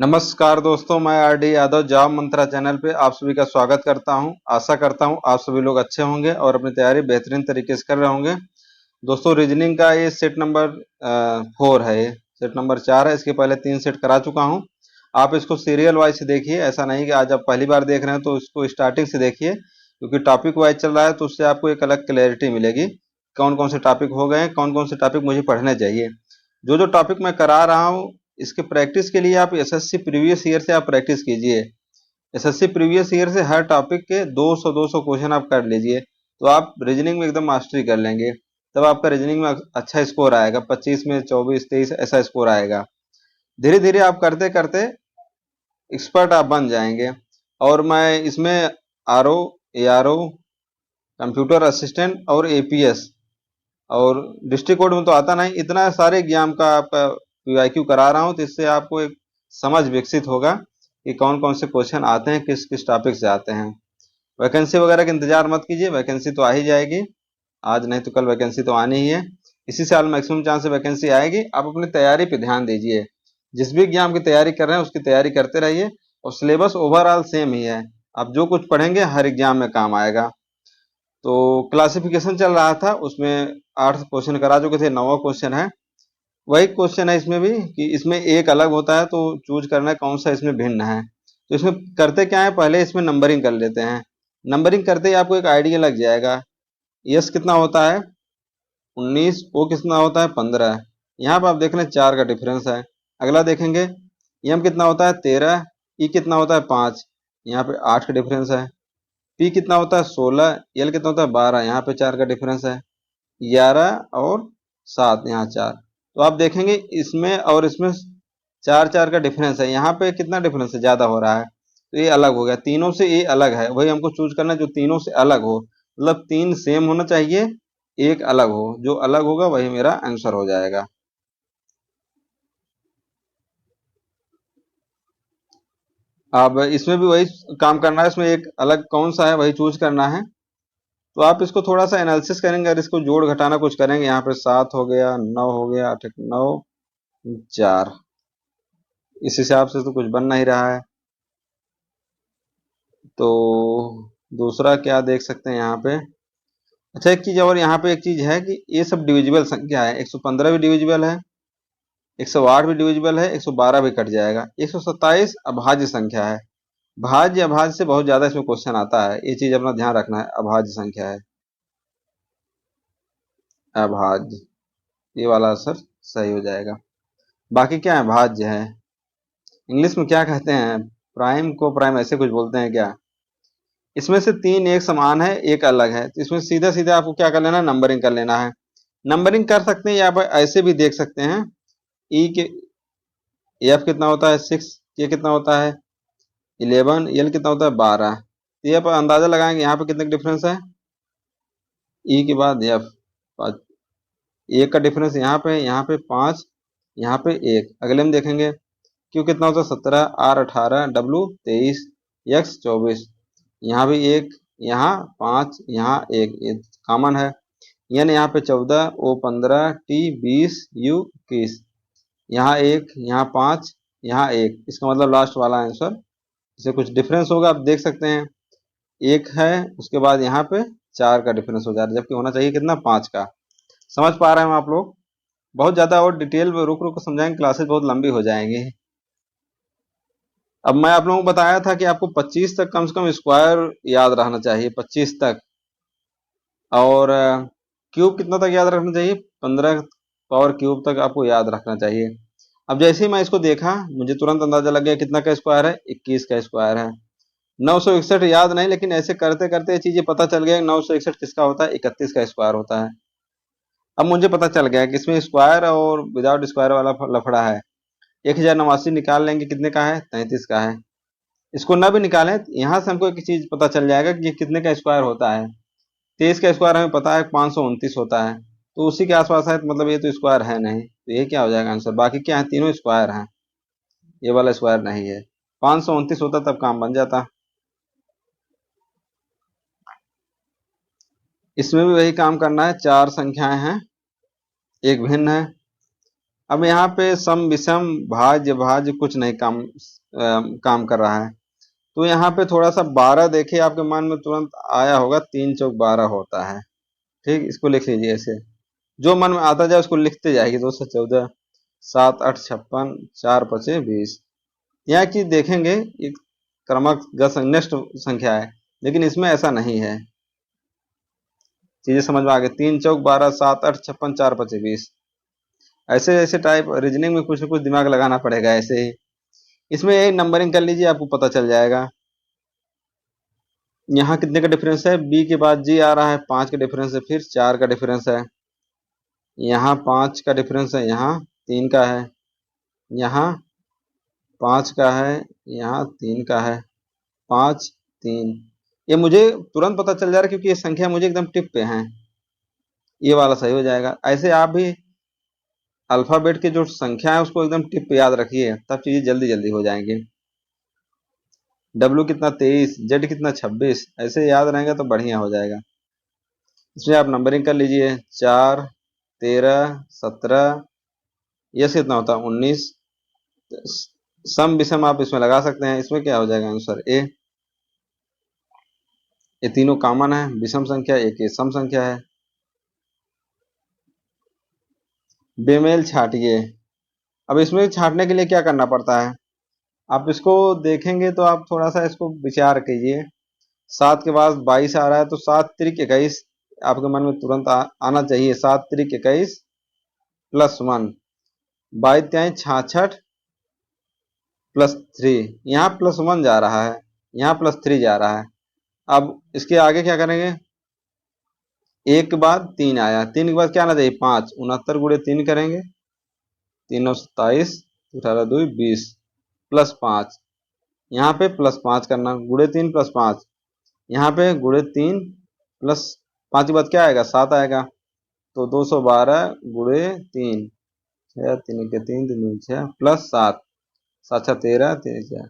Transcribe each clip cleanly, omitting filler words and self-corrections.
नमस्कार दोस्तों, मैं आरडी यादव जॉब मंत्रा चैनल पे आप सभी का स्वागत करता हूं। आशा करता हूं आप सभी लोग अच्छे होंगे और अपनी तैयारी बेहतरीन तरीके से कर रहे होंगे। दोस्तों, रीजनिंग का ये सेट नंबर 4 है। ये सेट नंबर 4 है। इसके पहले 3 सेट करा चुका हूं। आप इसको सीरियल वाइज से देखिए, ऐसा नहीं कि आज आप पहली बार देख रहे हैं तो इसको स्टार्टिंग से देखिए, क्योंकि टॉपिक वाइज चल रहा है तो उससे आपको एक अलग क्लैरिटी मिलेगी। कौन कौन से टॉपिक हो गए हैं, कौन कौन से टॉपिक मुझे पढ़ने चाहिए। जो जो टॉपिक मैं करा रहा हूँ, इसके प्रैक्टिस के लिए आप एसएससी प्रीवियस ईयर से आप प्रैक्टिस कीजिए। एसएससी प्रीवियस ईयर से हर टॉपिक के 200-200 क्वेश्चन आप कर लीजिए, तो आप रीजनिंग में एकदम मास्टरी कर लेंगे। तब आपका रीजनिंग में अच्छा स्कोर आएगा, 25 में 24 23 ऐसा स्कोर आएगा। धीरे धीरे आप करते करते एक्सपर्ट आप बन जाएंगे। और मैं इसमें आरओ, एआरओ, कंप्यूटर असिस्टेंट और एपीएस और डिस्ट्रिक्ट कोड में तो आता नहीं, इतना सारे एग्जाम का आपका पीवाईक्यू करा रहा हूँ, तो इससे आपको एक समझ विकसित होगा कि कौन कौन से क्वेश्चन आते हैं, किस किस टॉपिक से आते हैं। वैकेंसी वगैरह का इंतजार मत कीजिए, वैकेंसी तो आ ही जाएगी। आज नहीं तो कल वैकेंसी तो आनी ही है। इसी साल मैक्सिमम चांस से वैकेंसी आएगी। आप अपनी तैयारी पे ध्यान दीजिए। जिस भी एग्जाम की तैयारी कर रहे हैं उसकी तैयारी करते रहिए, और सिलेबस ओवरऑल सेम ही है। आप जो कुछ पढ़ेंगे हर एग्जाम में काम आएगा। तो क्लासिफिकेशन चल रहा था, उसमें 8 क्वेश्चन करा चुके थे, 9वां क्वेश्चन है। वही क्वेश्चन है इसमें भी, कि इसमें एक अलग होता है तो चूज करना है कौन सा इसमें भिन्न है। तो इसमें करते क्या है, पहले इसमें नंबरिंग कर लेते हैं। नंबरिंग करते ही आपको एक आइडिया लग जाएगा। यस कितना होता है 19, ओ कितना होता है 15। यहाँ पर आप देख लें 4 का डिफरेंस है। अगला देखेंगे, एम कितना होता है 13, ई कितना होता है 5, यहाँ पे 8 का डिफरेंस है। पी कितना होता है 16, एल कितना होता है 12, यहाँ पे 4 का डिफरेंस है। 11 और 7, यहाँ 4। तो आप देखेंगे इसमें और इसमें 4-4 का डिफरेंस है। यहाँ पे कितना डिफरेंस है, ज्यादा हो रहा है, तो ये अलग हो गया। तीनों से ये अलग है, वही हमको चूज करना है जो तीनों से अलग हो। मतलब 3 सेम होना चाहिए, एक अलग हो। जो अलग होगा वही मेरा आंसर हो जाएगा। अब इसमें भी वही काम करना है, इसमें एक अलग कौन सा है वही चूज करना है। तो आप इसको थोड़ा सा एनालिसिस करेंगे और इसको जोड़ घटाना कुछ करेंगे। यहाँ पे 7 हो गया, 9 हो गया, 8 9 4। इस हिसाब से तो कुछ बन नहीं रहा है। तो दूसरा क्या देख सकते हैं यहाँ पे। अच्छा, एक चीज और यहाँ पे एक चीज है कि ये सब डिविजिबल संख्या है। 115 भी डिविजिबल है, 108 भी डिविजिबल है, 112 भी कट जाएगा। 127 अभाज्य संख्या है। भाज्य अभाज्य से बहुत ज्यादा इसमें क्वेश्चन आता है, ये चीज अपना ध्यान रखना है। अभाज्य संख्या है, अभाज्य, ये वाला आंसर सही हो जाएगा। बाकी क्या है, भाज्य है। इंग्लिश में क्या कहते हैं, प्राइम को प्राइम ऐसे कुछ बोलते हैं क्या। इसमें से 3 एक समान है, एक अलग है, तो इसमें सीधा सीधा आपको क्या कर लेना है, नंबरिंग कर लेना है। नंबरिंग कर सकते हैं या आप ऐसे भी देख सकते हैं। ई के एफ कितना होता है 6, के कितना होता है 11, एल कितना होता है 12। तो ये आप अंदाजा लगाएंगे यहाँ पे कितने का डिफरेंस है। ई के बाद एफ, एक का डिफरेंस यहाँ पे 5, यहाँ पे 1। अगले में देखेंगे, क्यू कितना होता है 17, आर 18, डब्ल्यू 23, एक्स 24। यहाँ भी 1, यहाँ 5, यहाँ 1, ये कॉमन है। एन यहाँ पे 14, ओ 15, टी 20, यू 21। यहाँ 1, यहाँ 5, यहाँ 1, इसका मतलब लास्ट वाला आंसर। इससे कुछ डिफरेंस होगा, आप देख सकते हैं। 1 है, उसके बाद यहाँ पे 4 का डिफरेंस हो जा रहा है, जबकि होना चाहिए कितना 5 का। समझ पा रहे हैं आप लोग। बहुत ज्यादा और डिटेल में रुक रुक कर समझाएंगे, क्लासेस बहुत लंबी हो जाएंगी। अब मैं आप लोगों को बताया था कि आपको 25 तक कम से कम स्क्वायर याद रहना चाहिए, 25 तक। और क्यूब कितना तक याद रखना चाहिए, 15 पावर क्यूब तक आपको याद रखना चाहिए। अब जैसे ही मैं इसको देखा, मुझे तुरंत अंदाजा लग गया कितना का स्क्वायर है, 21 का स्क्वायर है। 961 याद नहीं, लेकिन ऐसे करते करते ये चीजें पता चल गया। 961 किसका होता है, 31 का स्क्वायर होता है। अब मुझे पता चल गया कि इसमें स्क्वायर और विदाउट स्क्वायर वाला लफड़ा है। 1089 निकाल लेंगे, कितने का है 33 का है। इसको ना भी निकालें, यहाँ से हमको एक चीज पता चल जाएगा कि ये कितने का स्क्वायर होता है। 23 का स्क्वायर हमें पता है 529 होता है, तो उसी के आसपास है, तो मतलब ये तो स्क्वायर है नहीं, तो ये क्या हो जाएगा आंसर। बाकी क्या है, तीनों स्क्वायर हैं, ये वाला स्क्वायर नहीं है। 529 होता तब काम बन जाता। इसमें भी वही काम करना है, 4 संख्याएं हैं, एक भिन्न है। अब यहाँ पे सम विषम भाज्य भाज्य कुछ नहीं काम कर रहा है। तो यहाँ पे थोड़ा सा 12 देखिए, आपके मन में तुरंत आया होगा 3 चौक 12 होता है। ठीक, इसको लिख लीजिए ऐसे, जो मन में आता जाए उसको लिखते जाएगी। 214, 7 8 56, 4 5 20। यहाँ की देखेंगे एक क्रमगत नेक्स्ट संख्या है, लेकिन इसमें ऐसा नहीं है। चीजें समझ में आ गई। 3 चौक 12, 7 8 56, 4 5 20। ऐसे ऐसे टाइप रीजनिंग में कुछ न कुछ दिमाग लगाना पड़ेगा ऐसे ही। इसमें एक नंबरिंग कर लीजिए, आपको पता चल जाएगा। यहाँ कितने का डिफरेंस है, बी के बाद जी आ रहा है, 5 का डिफरेंस है, फिर 4 का डिफरेंस है, यहाँ 5 का डिफरेंस है, यहाँ 3 का है, यहाँ 5 का है, यहाँ 3 का है, 5 3। ये मुझे तुरंत पता चल जा रहा है क्योंकि ये संख्या मुझे एकदम टिप पे है। ये वाला सही हो जाएगा। ऐसे आप भी अल्फाबेट की जो संख्या है उसको एकदम टिप पे याद रखिए, तब चीजें जल्दी जल्दी हो जाएंगी। डब्ल्यू कितना 23, जेड कितना 26, ऐसे याद रहेंगे तो बढ़िया हो जाएगा। इसमें आप नंबरिंग कर लीजिए, 4 13 17, यस कितना होता है 19। सम विषम आप इसमें लगा सकते हैं। इसमें क्या हो जाएगा आंसर ए। ये तीनों कॉमन है, विषम संख्या एक, ये सम संख्या है। बेमेल छाटिए। अब इसमें छाटने के लिए क्या करना पड़ता है, आप इसको देखेंगे तो आप थोड़ा सा इसको विचार कीजिए। 7 के बाद 22 आ रहा है, तो 7 त्रिक 21 आपके मन में तुरंत आना चाहिए। 7 त्रिक 21 प्लस 1, 22 त्याई 66 प्लस 3। यहाँ प्लस 1 जा रहा है, यहाँ प्लस 3 जा रहा है। अब इसके आगे क्या करेंगे, 1 के बाद 3 आया, 3 के बाद क्या आना चाहिए 5, 69 गुणे 3 करेंगे, 3 9 27, 18 2 20 प्लस 5। यहाँ पे प्लस 5 करना, गुणे 3 प्लस 5, यहाँ पे गुणे 3 प्लस 5 के बाद क्या आएगा 7 आएगा। तो 212 गुणे 3, 6 3 के 3 3 6 प्लस 7, 7 6 13 3 6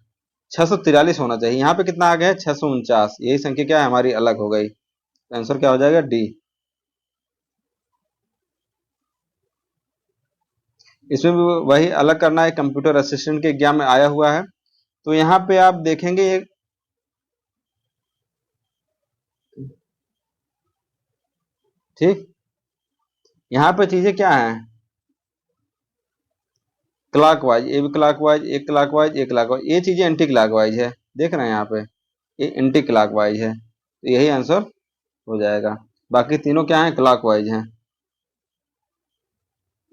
643 होना चाहिए। यहाँ पे कितना आ गया है 649। यही संख्या क्या है हमारी अलग हो गई। आंसर क्या हो जाएगा डी। इसमें भी वही अलग करना है, कंप्यूटर असिस्टेंट के एग्जाम में आया हुआ है। तो यहाँ पे आप देखेंगे एक, ठीक, यहाँ पे चीजें क्या है, क्लॉकवाइज, ए भी क्लॉकवाइज, एक क्लॉकवाइज, एक क्लॉकवाइज, ये चीजें एंटी क्लॉकवाइज है, देख रहे हैं यहाँ पे, ये एंटी क्लॉकवाइज है, तो यही आंसर हो जाएगा। बाकी तीनों क्या है क्लॉकवाइज हैं।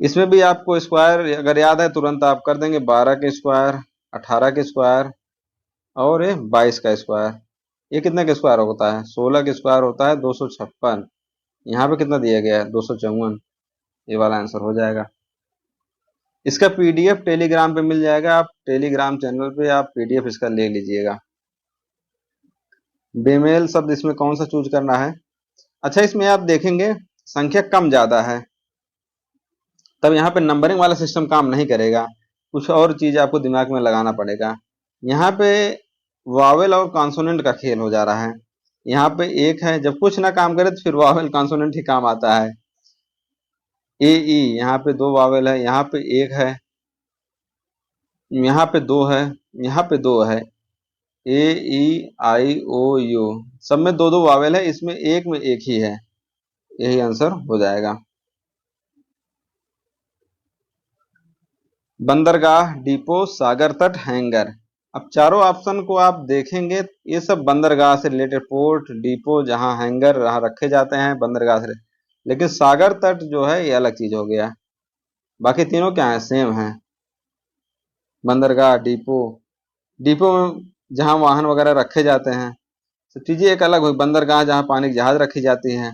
इसमें भी आपको स्क्वायर अगर याद है तुरंत आप कर देंगे, 12 के स्क्वायर, 18 के स्क्वायर और ये 22 का स्क्वायर। ये कितने का स्क्वायर होता है 16 के स्क्वायर होता है 256। यहाँ पे कितना दिया गया है 254। ये वाला आंसर हो जाएगा। इसका पीडीएफ टेलीग्राम पे मिल जाएगा, आप टेलीग्राम चैनल पे आप पीडीएफ इसका ले लीजिएगा। बेमेल शब्द इसमें कौन सा चूज करना है। अच्छा, इसमें आप देखेंगे संख्या कम ज्यादा है, तब यहाँ पे नंबरिंग वाला सिस्टम काम नहीं करेगा, कुछ और चीज आपको दिमाग में लगाना पड़ेगा। यहाँ पे वावेल और कॉन्सोनेंट का खेल हो जा रहा है। यहाँ पे एक है, जब कुछ ना काम करे तो फिर वावेल कॉन्सोनेंट ही काम आता है। ए ई, यहाँ पे 2 वावेल है, यहाँ पे एक है, यहाँ पे 2 है, यहाँ पे 2 है। ए ई आई ओ यू, सब में 2 2 वावेल है, इसमें एक में एक ही है। यही आंसर हो जाएगा। बंदरगाह, डिपो, सागर तट, हैंगर। अब चारों ऑप्शन को आप देखेंगे, ये सब बंदरगाह से रिलेटेड, पोर्ट डिपो जहां हैंगर जहां रखे जाते हैं बंदरगाह से। लेकिन सागर तट जो है ये अलग चीज हो गया। बाकी तीनों क्या है सेम है, बंदरगाह डिपो। डिपो में जहां वाहन वगैरह रखे जाते हैं, सब चीजें एक अलग हुई। बंदरगाह जहां पानी की जहाज रखी जाती हैं,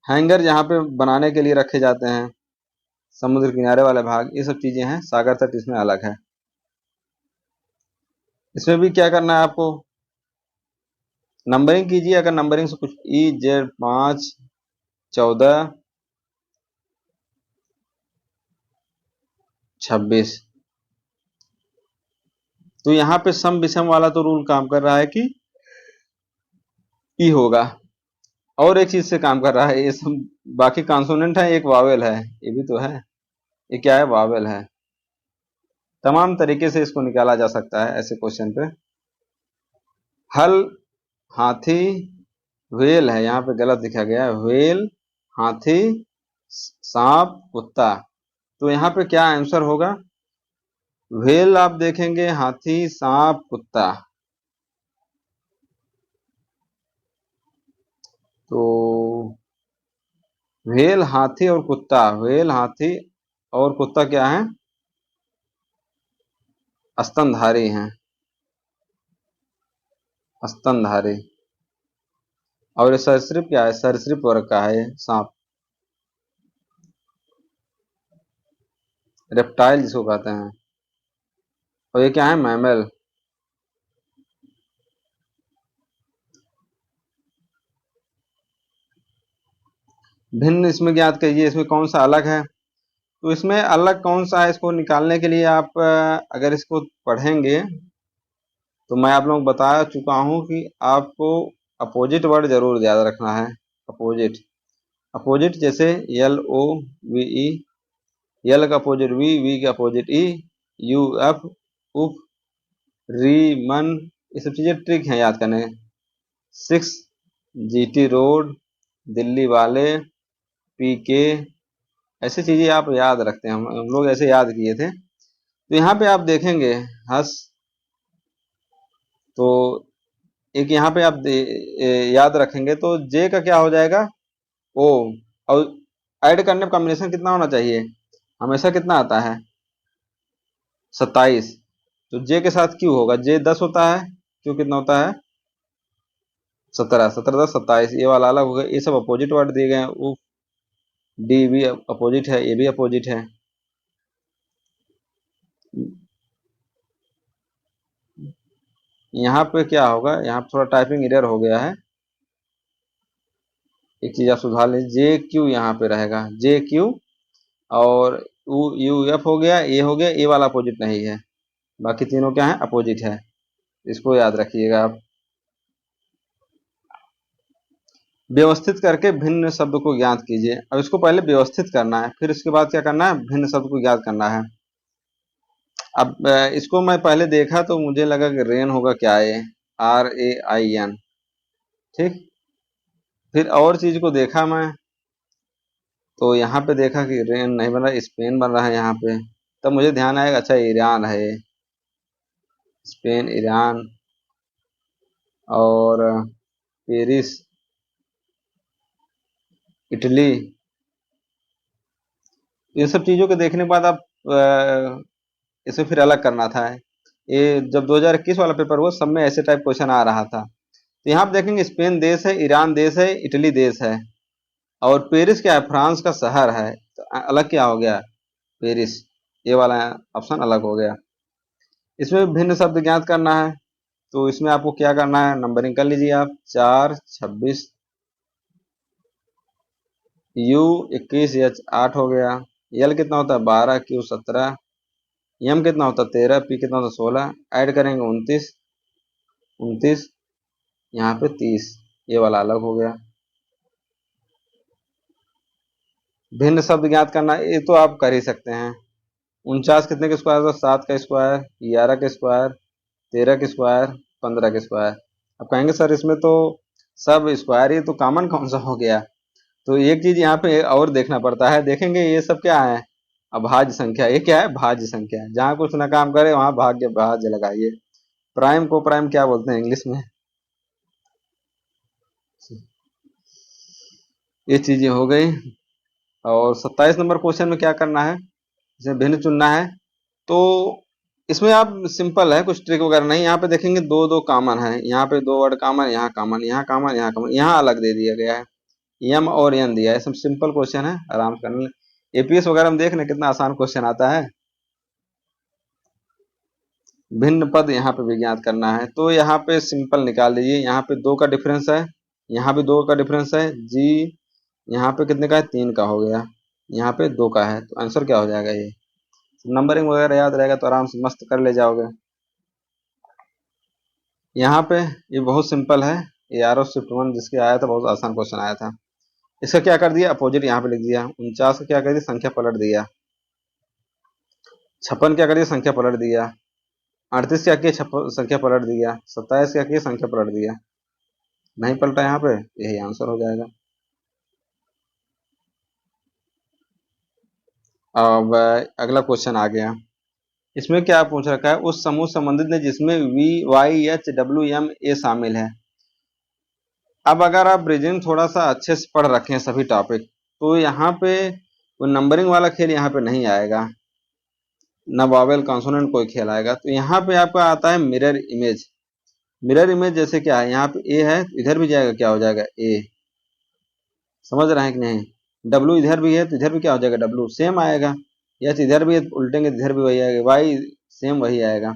हैंगर जहां पे बनाने के लिए रखे जाते हैं, समुद्र किनारे वाले भाग, ये सब चीजें हैं। सागर तट इसमें अलग है। इसमें भी क्या करना है आपको, नंबरिंग कीजिए। अगर नंबरिंग से कुछ ई जेड 5 14 26, तो यहाँ पे सम विषम वाला तो रूल काम कर रहा है कि ई होगा। और एक चीज से काम कर रहा है, ये सब बाकी कॉन्सोनेंट है, एक वावेल है, ये भी तो है। ये क्या है वावेल है। तमाम तरीके से इसको निकाला जा सकता है ऐसे क्वेश्चन पे। हल, हाथी, व्हेल है, यहाँ पे गलत लिखा गया है, व्हेल, हाथी, सांप, कुत्ता। तो यहाँ पे क्या आंसर होगा? व्हेल आप देखेंगे, हाथी, सांप, कुत्ता। तो व्हेल, हाथी और कुत्ता, व्हेल, हाथी और कुत्ता क्या है? स्तनधारी हैं, स्तनधारी। और ये सरीसृप क्या है? सरीसृप वर्ग का है ये सांप, रेप्टाइल जिसको कहते हैं। और ये क्या है? मैमल। भिन्न इसमें ज्ञात कीजिए, इसमें कौन सा अलग है? तो इसमें अलग कौन सा है, इसको निकालने के लिए आप अगर इसको पढ़ेंगे तो मैं आप लोगों को बता चुका हूं कि आपको अपोजिट वर्ड जरूर याद रखना है। अपोजिट, अपोजिट जैसे L O V E, L का अपोजिट वी, वी का अपोजिट ई, यू एफ, उफ, री, मन, ये सब चीजें ट्रिक हैं याद करने। 6 जीटी रोड, दिल्ली वाले, पीके, ऐसी चीजें आप याद रखते हैं, हम लोग ऐसे याद किए थे। तो यहाँ पे आप देखेंगे हस, तो एक यहाँ पे आप याद रखेंगे तो जे का क्या हो जाएगा? ओ। और ऐड करने पर कॉम्बिनेशन कितना होना चाहिए? हमेशा कितना आता है? 27। तो जे के साथ क्यू होगा, जे 10 होता है, क्यू कितना होता है? 17, 17 10 27। ये वाला अलग हो गया, ये सब अपोजिट वर्ड दिए गए हैं। उ, डी भी अपोजिट है, ये भी अपोजिट है। यहाँ पे क्या होगा? यहाँ पे थोड़ा टाइपिंग एरर हो गया है, एक चीज आप सुधार लीजिए। जे क्यू यहाँ पे रहेगा, जे क्यू, और यू एफ हो गया, ए हो गया, ए वाला अपोजिट नहीं है, बाकी तीनों क्या है? अपोजिट है। इसको याद रखिएगा आप। व्यवस्थित करके भिन्न शब्द को ज्ञात कीजिए। अब इसको पहले व्यवस्थित करना है, फिर इसके बाद क्या करना है? भिन्न शब्द को ज्ञात करना है। अब इसको मैं पहले देखा तो मुझे लगा कि रेन होगा, क्या है? RAIN, ठीक। फिर और चीज को देखा मैं, तो यहाँ पे देखा कि रेन नहीं बन रहा, स्पेन बन रहा है यहाँ पे। तब मुझे ध्यान आएगा, अच्छा ईरान है, स्पेन, ईरान, और पेरिस, इटली। ये सब चीजों को देखने के बाद आप इसे फिर अलग करना था। ये जब 2021 वाला पेपर हुआ, सब में ऐसे टाइप क्वेश्चन आ रहा था। तो यहाँ आप देखेंगे स्पेन देश है, ईरान देश है, इटली देश है, और पेरिस क्या है? फ्रांस का शहर है। तो अलग क्या हो गया? पेरिस। ये वाला ऑप्शन अलग हो गया। इसमें भिन्न शब्द ज्ञात करना है, तो इसमें आपको क्या करना है? नंबरिंग कर लीजिए आप। 4, 26, यू 21, एच 8 हो गया, एल कितना होता है? 12, क्यू 17, एम कितना होता है? 13, पी कितना होता है? 16। ऐड करेंगे 29, 29, यहाँ पे 30। ये वाला अलग हो गया। भिन्न शब्द ज्ञात करना, ये तो आप कर ही सकते हैं। 49 कितने के स्क्वायर होता है? 7 का स्क्वायर, 11 का स्क्वायर, 13 का स्क्वायर, 15 का स्क्वायर। अब कहेंगे सर इसमें तो सब स्क्वायर ही, तो कॉमन कौन सा हो गया? तो एक चीज यहाँ पे और देखना पड़ता है। देखेंगे ये सब क्या है? अभाज्य संख्या। ये क्या है? भाज्य संख्या। जहाँ कुछ ना काम करे वहां भाग्य भाज्य लगाइए। प्राइम को प्राइम क्या बोलते हैं इंग्लिश में? ये चीजें हो गई। और 27 नंबर क्वेश्चन में क्या करना है? इसे भिन्न चुनना है। तो इसमें आप सिंपल है, कुछ ट्रिक वगैरह नहीं। यहाँ पे देखेंगे दो दो कॉमन है, यहाँ पे दो वर्ड कॉमन, यहाँ कॉमन, यहाँ कॉमन, यहाँ कॉमन, यहाँ अलग दे दिया गया है, एम और एन दिया है। सब सिंपल क्वेश्चन है, आराम से करने। एपीएस वगैरह में देख लें कितना आसान क्वेश्चन आता है। भिन्न पद यहाँ पे भी ज्ञात करना है, तो यहाँ पे सिंपल निकाल दीजिए। यहाँ पे 2 का डिफरेंस है, यहाँ भी 2 का डिफरेंस है जी। यहाँ पे कितने का है? 3 का हो गया, यहाँ पे 2 का है। तो आंसर क्या हो जाएगा? ये नंबरिंग वगैरह याद रहेगा तो आराम से मस्त कर ले जाओगे। यहाँ पे ये बहुत सिंपल है, ये आर शिफ्ट 1 जिसके आया था, बहुत आसान क्वेश्चन आया था। इसका क्या कर दिया? अपोजिट यहाँ पे लिख दिया। 49 का क्या कर दिया? संख्या पलट दिया। 56 क्या करिए, संख्या पलट दिया। 38 क्या किया, संख्या पलट दिया। 27 क्या किया, संख्या पलट दिया। नहीं पलटा यहाँ पे, यही आंसर हो जाएगा। अब अगला क्वेश्चन आ गया। इसमें क्या पूछ रखा है, उस समूह संबंधित ने जिसमें V Y H W M A शामिल है। अब अगर आप रीजनिंग थोड़ा सा अच्छे से पढ़ रखे हैं सभी टॉपिक, तो यहाँ पे वो नंबरिंग वाला खेल यहाँ पे नहीं आएगा, न वावेल कॉन्सोनेंट कोई खेल आएगा। तो यहाँ पे आपका आता है मिरर इमेज। मिरर इमेज जैसे क्या है, यहाँ पे ए है तो इधर भी जाएगा, क्या हो जाएगा, ए। समझ रहे हैं कि नहीं। डब्ल्यू इधर भी है तो इधर भी क्या हो जाएगा, डब्ल्यू सेम आएगा। एच इधर भी है तो उल्टेंगे तो इधर भी वही आएगा, वाई सेम वही आएगा।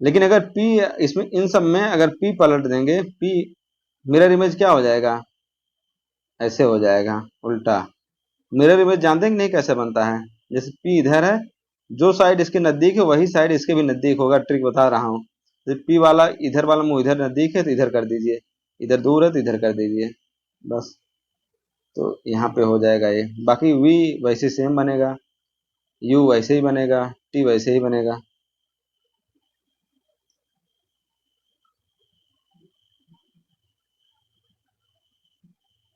लेकिन अगर पी, इसमें इन सब में अगर पी पलट देंगे, पी मिरर इमेज क्या हो जाएगा, ऐसे हो जाएगा उल्टा। मिरर इमेज जानते हैं कि नहीं कैसे बनता है। जैसे पी इधर है, जो साइड इसके नजदीक है वही साइड इसके भी नजदीक होगा, ट्रिक बता रहा हूँ। जैसे पी वाला इधर वाला मुंह इधर नजदीक है तो इधर कर दीजिए, इधर दूर है तो इधर कर दीजिए, बस। तो यहाँ पे हो जाएगा ये। बाकी वी वैसे सेम बनेगा, यू वैसे ही बनेगा, टी वैसे ही बनेगा।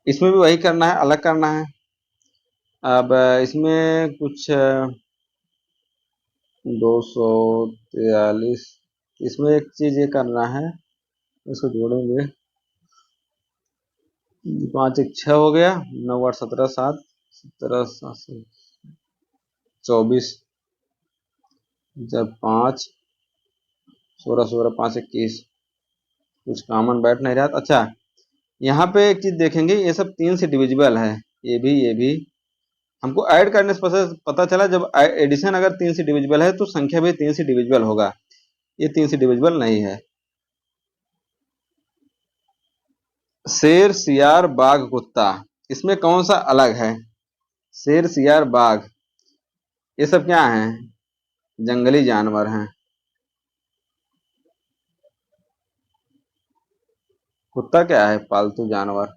इसमें भी वही करना है, अलग करना है। अब इसमें कुछ 243, इसमें एक चीज ये करना है, इसको जोड़ेंगे। 5 एक 6 हो गया, 9 8 17 7, 17 7 24, जब 5 16 16 5 21, कुछ कॉमन बैठ नहीं रहा। अच्छा, यहाँ पे एक चीज देखेंगे, ये सब 3 से डिविजिबल है, ये भी हमको ऐड करने से पता चला, जब एडिशन अगर 3 से डिविजिबल है तो संख्या भी 3 से डिविजिबल होगा। ये 3 से डिविजिबल नहीं है। शेर सियार बाघ कुत्ता, इसमें कौन सा अलग है। शेर सियार बाघ ये सब क्या हैं, जंगली जानवर हैं। कुत्ता क्या है, पालतू जानवर।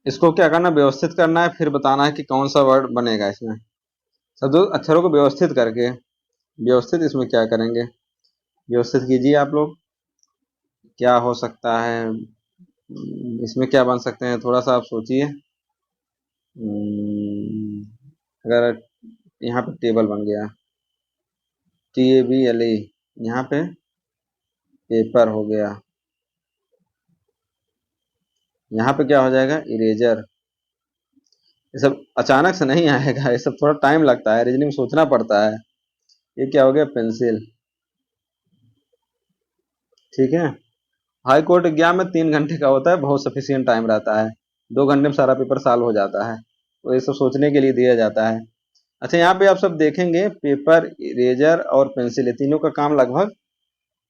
इसको क्या करना, व्यवस्थित करना है, फिर बताना है कि कौन सा वर्ड बनेगा इसमें। सब दो अक्षरों को व्यवस्थित करके, व्यवस्थित इसमें क्या करेंगे, व्यवस्थित कीजिए आप लोग। क्या हो सकता है, इसमें क्या बन सकते हैं, थोड़ा सा आप सोचिए। अगर यहाँ पे टेबल बन गया, TABLE, यहाँ पे पेपर हो गया, यहाँ पे क्या हो जाएगा, इरेजर। ये सब अचानक से नहीं आएगा, ये सब थोड़ा टाइम लगता है, रीजनिंग सोचना पड़ता है। ये क्या हो गया, पेंसिल। ठीक है। हाई कोर्ट एग्जाम में 3 घंटे का होता है, बहुत सफिशियंट टाइम रहता है। 2 घंटे में सारा पेपर सॉल्व हो जाता है, तो ये सब सोचने के लिए दिया जाता है। अच्छा, यहाँ पे आप सब देखेंगे, पेपर, इरेजर और पेंसिल, ये तीनों का काम लगभग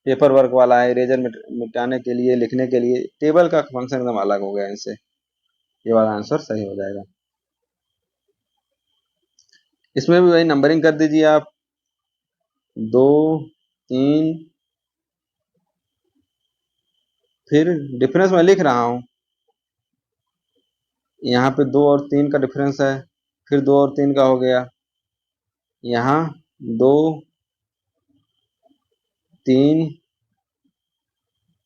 पेपर वर्क वाला है। इरेजर मिटाने के लिए, लिखने के लिए। टेबल का फंक्शन एकदम अलग हो गया इनसे। ये वाला आंसर सही हो जाएगा। इसमें भी वही नंबरिंग कर दीजिए आप, 2 3, फिर डिफरेंस मैं लिख रहा हूँ। यहाँ पे 2 और 3 का डिफरेंस है, फिर 2 और 3 का हो गया। यहाँ 2 3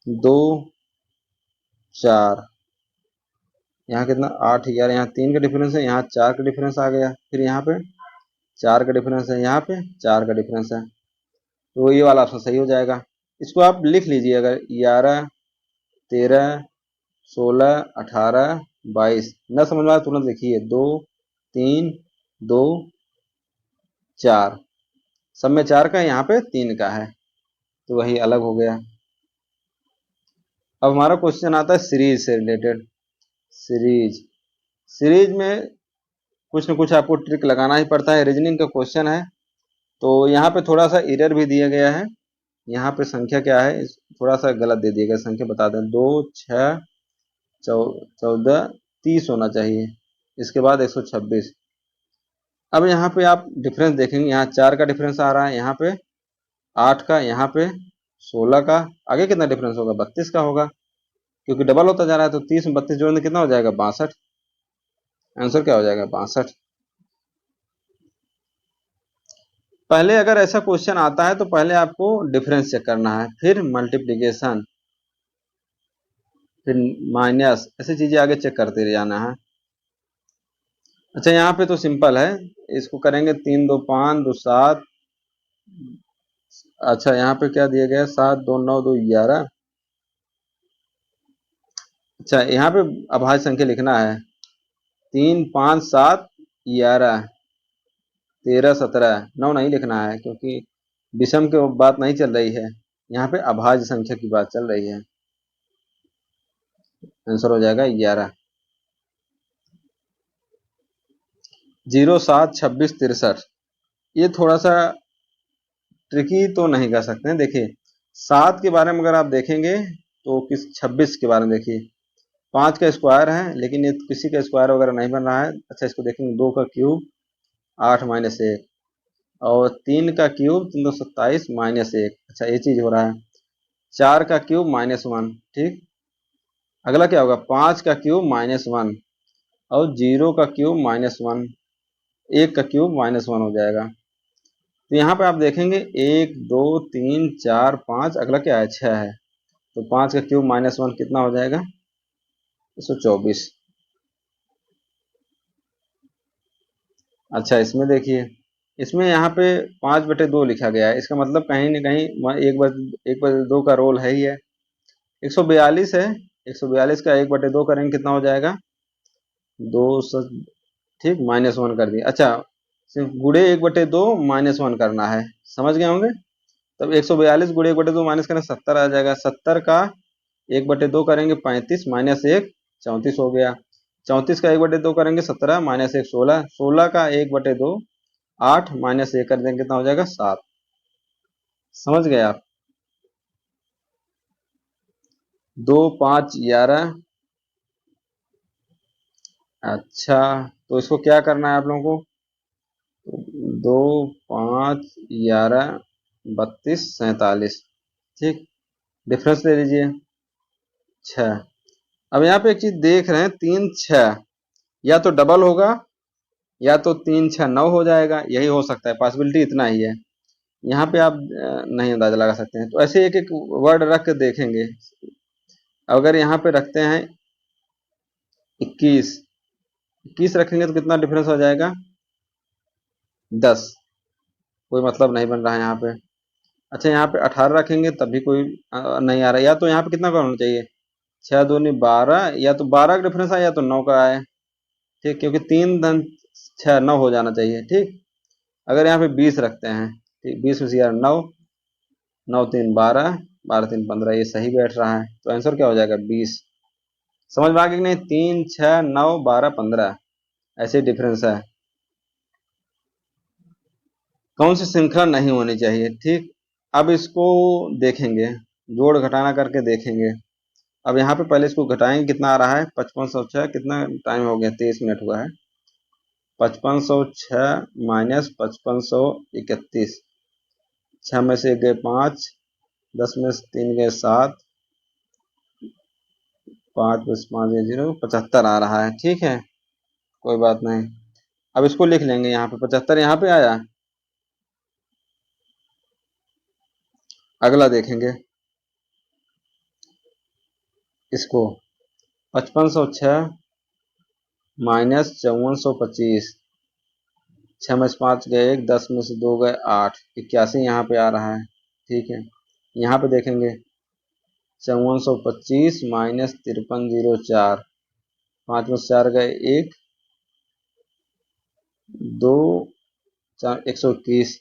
2 4, यहाँ कितना, 8 11, यहाँ 3 का डिफरेंस है, यहाँ 4 का डिफरेंस आ गया, फिर यहाँ पे 4 का डिफरेंस है, यहाँ पे 4 का डिफरेंस है। तो ये वाला ऑप्शन सही हो जाएगा। इसको आप लिख लीजिए, अगर 11 13 16 18 22 न समझ में आए तुरंत लिखिए, 2 3 2 4, सब में 4 का है, यहाँ पे 3 का है, तो वही अलग हो गया। अब हमारा क्वेश्चन आता है सीरीज से रिलेटेड। सीरीज, सीरीज में कुछ न कुछ आपको ट्रिक लगाना ही पड़ता है, रीजनिंग का क्वेश्चन है। तो यहाँ पे थोड़ा सा एरर भी दिया गया है। यहाँ पे संख्या क्या है, थोड़ा सा गलत दे दिया गया, संख्या बता दें, 2 6 14 30 होना चाहिए, इसके बाद 126। अब यहाँ पे आप डिफरेंस देखेंगे, यहाँ 4 का डिफरेंस आ रहा है, यहाँ पे 8 का, यहाँ पे 16 का, आगे कितना डिफरेंस होगा, 32 का होगा, क्योंकि डबल होता जा रहा है, तो 30 में 32 जोड़ने कितना हो जाएगा, 62। आंसर क्या हो जाएगा, 62। पहले अगर ऐसा क्वेश्चन आता है तो पहले आपको डिफरेंस चेक करना है, फिर मल्टीप्लीकेशन, फिर माइनस, ऐसी चीजें आगे चेक करते जाना है। अच्छा यहाँ पे तो सिंपल है, इसको करेंगे 3 2 5 2 7। अच्छा यहाँ पे क्या दिया गया, 7 2 9 2 11। अच्छा यहाँ पे अभाज्य संख्या लिखना है, 3 5 7 11 13 17। 9 नहीं लिखना है क्योंकि विषम की बात नहीं चल रही है, यहाँ पे अभाज्य संख्या की बात चल रही है। आंसर हो जाएगा 11। 0 7 26 63। ये थोड़ा सा ट्रिकी तो नहीं कर सकते हैं। देखिए 7 के बारे में अगर आप देखेंगे तो किस 26 के बारे में देखिए, 5 का स्क्वायर है लेकिन ये किसी का स्क्वायर वगैरह नहीं बन रहा है। अच्छा इसको देखेंगे, 2 का क्यूब 8 माइनस 1, और 3 का क्यूब 3 2 27 माइनस 1। अच्छा ये चीज हो रहा है। 4 का क्यूब -1, ठीक। अगला क्या होगा, 5 का क्यूब -1, और 0 का क्यूब -1, 1 का क्यूब -1 हो जाएगा। तो यहाँ पे आप देखेंगे 1 2 3 4 5, अगला क्या है, 6 है। तो 5 का क्यूब -1 कितना हो जाएगा, 124। अच्छा इसमें देखिए, इसमें यहाँ पे 5/2 लिखा गया है, इसका मतलब कहीं ना कहीं 1/2 का रोल है ही है। 142 है, 142 का 1/2 करेंगे कितना हो जाएगा, 2। ठीक, -1 कर दिया। अच्छा सिर्फ गुड़े 1/2 -1 करना है, समझ गए होंगे। तब 142 गुड़े 1/2 माइनस करना 70 आ जाएगा। 70 का 1/2 करेंगे 35 -1 34 हो गया। 34 का 1/2 करेंगे 17 -1 16। 16 का 1/2 8 -1 कर देंगे कितना हो जाएगा, 7। समझ गए आप। 2 5 11। अच्छा तो इसको क्या करना है आप लोगों को, 2 5 11 32 47, ठीक। डिफरेंस ले लीजिए 6। अब यहाँ पे एक चीज देख रहे हैं, 3 6, या तो डबल होगा या तो 3 6 9 हो जाएगा, यही हो सकता है, पॉसिबिलिटी इतना ही है। यहाँ पे आप नहीं अंदाजा लगा सकते हैं, तो ऐसे एक एक वर्ड रख के देखेंगे। अगर यहाँ पे रखते हैं 21, 21 रखेंगे तो कितना डिफरेंस हो जाएगा, 10। कोई मतलब नहीं बन रहा है यहाँ पे। अच्छा यहाँ पे 18 रखेंगे तब भी कोई नहीं आ रहा, या तो यहाँ पे कितना का होना चाहिए, 6 दूनी 12, या तो 12 का डिफरेंस आए या तो 9 का आए, ठीक। क्योंकि 3 धन 6 9 हो जाना चाहिए, ठीक। अगर यहाँ पे 20 रखते हैं, ठीक, 20 में से यार 9, 9 3 12, 12 3 15, ये सही बैठ रहा है, तो आंसर क्या हो जाएगा, 20। समझ में आ गया कि नहीं, 3 6 9 12 15 ऐसे डिफरेंस है। कौन सी श्रृंखला नहीं होनी चाहिए, ठीक। अब इसको देखेंगे, जोड़ घटाना करके देखेंगे। अब यहाँ पे पहले इसको घटाएंगे, कितना आ रहा है, 5506। कितना टाइम हो गया, 23 मिनट हुआ है। 5506 माइनस 5531, 6 में से गए 5, 10 में से 3 गए 7, 5 में से 5 गए 0, 75 आ रहा है, ठीक है, कोई बात नहीं। अब इसको लिख लेंगे, यहाँ पे 75 यहाँ पे आया। अगला देखेंगे इसको, 5506 माइनस 5425, 6 में से 5 गए 1, 10 में से 2 गए 8, 81 यहाँ पे आ रहा है, ठीक है। यहाँ पे देखेंगे 5425 माइनस 5304, 5 में से 4 गए 1, 2 4 121।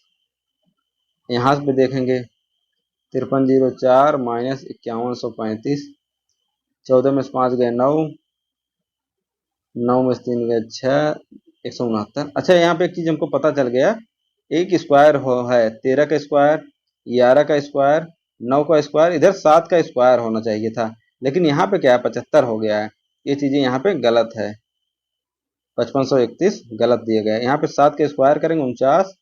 यहाँ पे देखेंगे 5304 माइनस 5135, 14 में से 5 गए 9, 9 में से 3 गए 6, 169। अच्छा यहाँ पे एक चीज हमको पता चल गया, एक स्क्वायर है 13 का स्क्वायर, 11 का स्क्वायर, 9 का स्क्वायर, इधर 7 का स्क्वायर होना चाहिए था, लेकिन यहाँ पे क्या है, 75 हो गया है। ये चीजें यहाँ पे गलत है, 5531 गलत दिया गया है। यहाँ पे 7 का स्क्वायर करेंगे 49,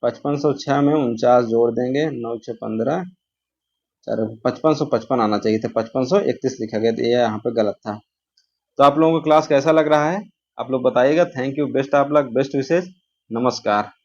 5506 में 49 जोड़ देंगे, 9 6 15, अरे 5555 आना चाहिए था, 5531 लिखा गया, तो ये यहाँ पे गलत था। तो आप लोगों को क्लास कैसा लग रहा है, आप लोग बताइएगा। Thank you, best of luck, best wishes, नमस्कार।